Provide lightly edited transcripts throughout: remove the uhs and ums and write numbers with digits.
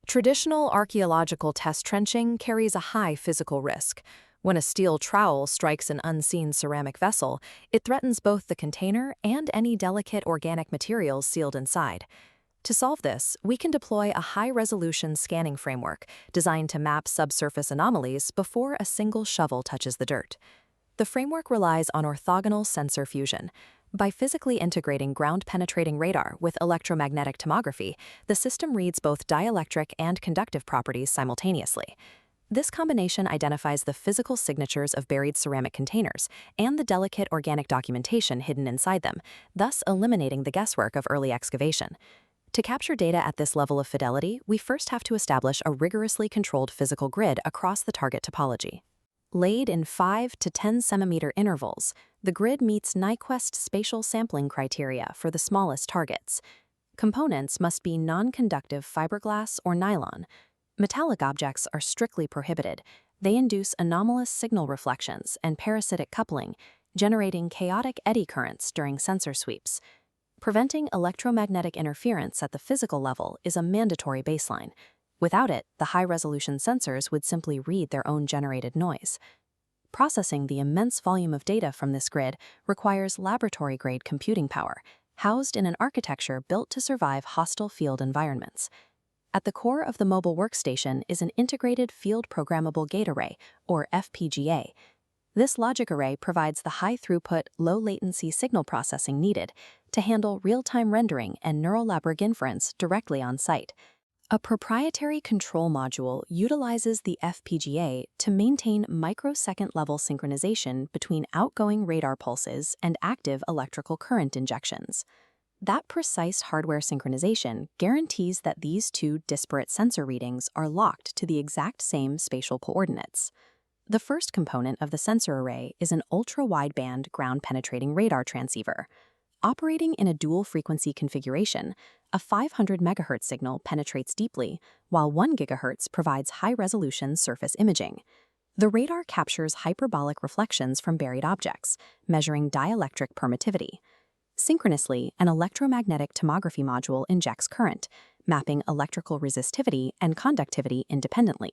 Traditional archaeological test trenching carries a high physical risk. When a steel trowel strikes an unseen ceramic vessel, it threatens both the container and any delicate organic materials sealed inside. To solve this, we can deploy a high-resolution scanning framework designed to map subsurface anomalies before a single shovel touches the dirt. The framework relies on orthogonal sensor fusion. By physically integrating ground-penetrating radar with electromagnetic tomography, the system reads both dielectric and conductive properties simultaneously. This combination identifies the physical signatures of buried ceramic containers and the delicate organic documentation hidden inside them, thus eliminating the guesswork of early excavation. To capture data at this level of fidelity, we first have to establish a rigorously controlled physical grid across the target topology. Laid in 5 to 10 centimeter intervals, the grid meets Nyquist spatial sampling criteria for the smallest targets. Components must be non-conductive fiberglass or nylon. Metallic objects are strictly prohibited. They induce anomalous signal reflections and parasitic coupling, generating chaotic eddy currents during sensor sweeps. Preventing electromagnetic interference at the physical level is a mandatory baseline. Without it, the high-resolution sensors would simply read their own generated noise. Processing the immense volume of data from this grid requires laboratory-grade computing power, housed in an architecture built to survive hostile field environments. At the core of the mobile workstation is an integrated field programmable gate array, or FPGA. This logic array provides the high-throughput, low-latency signal processing needed to handle real-time rendering and neural network inference directly on site. A proprietary control module utilizes the FPGA to maintain microsecond-level synchronization between outgoing radar pulses and active electrical current injections. That precise hardware synchronization guarantees that these two disparate sensor readings are locked to the exact same spatial coordinates. The first component of the sensor array is an ultra-wideband ground-penetrating radar transceiver. Operating in a dual-frequency configuration, a 500 MHz signal penetrates deeply, while 1 GHz provides high-resolution surface imaging. The radar captures hyperbolic reflections from buried objects, measuring dielectric permittivity. Synchronously, an electromagnetic tomography module injects current, mapping electrical resistivity and conductivity independently.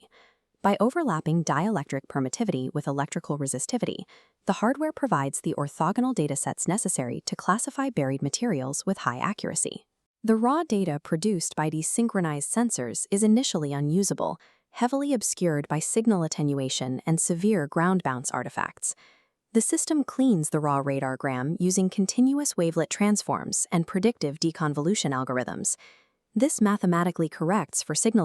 By overlapping dielectric permittivity with electrical resistivity, the hardware provides the orthogonal datasets necessary to classify buried materials with high accuracy. The raw data produced by these synchronized sensors is initially unusable, heavily obscured by signal attenuation and severe ground bounce artifacts. The system cleans the raw radargram using continuous wavelet transforms and predictive deconvolution algorithms. This mathematically corrects for signal